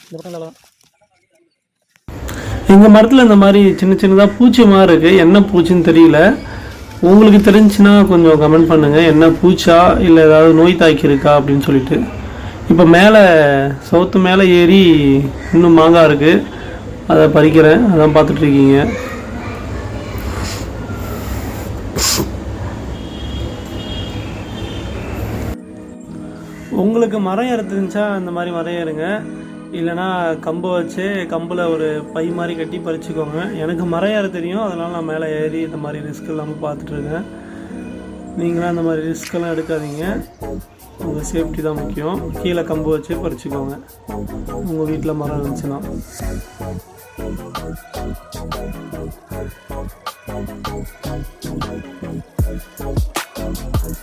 இந்த பக்கம் நல்லா எங்கள் மரத்தில் இந்த மாதிரி சின்ன சின்னதாக பூச்சி மாதிரி இருக்குது. என்ன பூச்சின்னு தெரியல. உங்களுக்கு தெரிஞ்சுன்னா கொஞ்சம் கமெண்ட் பண்ணுங்கள். என்ன பூச்சா இல்லை ஏதாவது நோய் தாக்கி இருக்கா அப்படின்னு சொல்லிட்டு. இப்போ மேலே சவுத்து மேலே ஏறி இன்னும் மாங்காய் இருக்குது, அதை பறிக்கிறேன். அதான் பார்த்துட்ருக்கீங்க. உங்களுக்கு மரம் ஏற தெரிஞ்சா இந்த மாதிரி மரம் ஏறுங்க. இல்லைனா கம்பை வச்சு கம்பில் ஒரு பை மாதிரி கட்டி பறிச்சுக்கோங்க. எனக்கு மரம் ஏற தெரியும், அதனால் நான் மேலே ஏறி இந்த மாதிரி ரிஸ்க் இல்லாமல் பார்த்துட்ருக்கேன். நீங்களாம் அந்த மாதிரி ரிஸ்க்கெல்லாம் எடுக்காதீங்க. உங்கள் சேஃப்டி தான் முக்கியம். கீழே கம்பு வச்சு பறிச்சுக்கோங்க உங்கள் வீட்டில் மரம் இருந்துச்சுன்னா.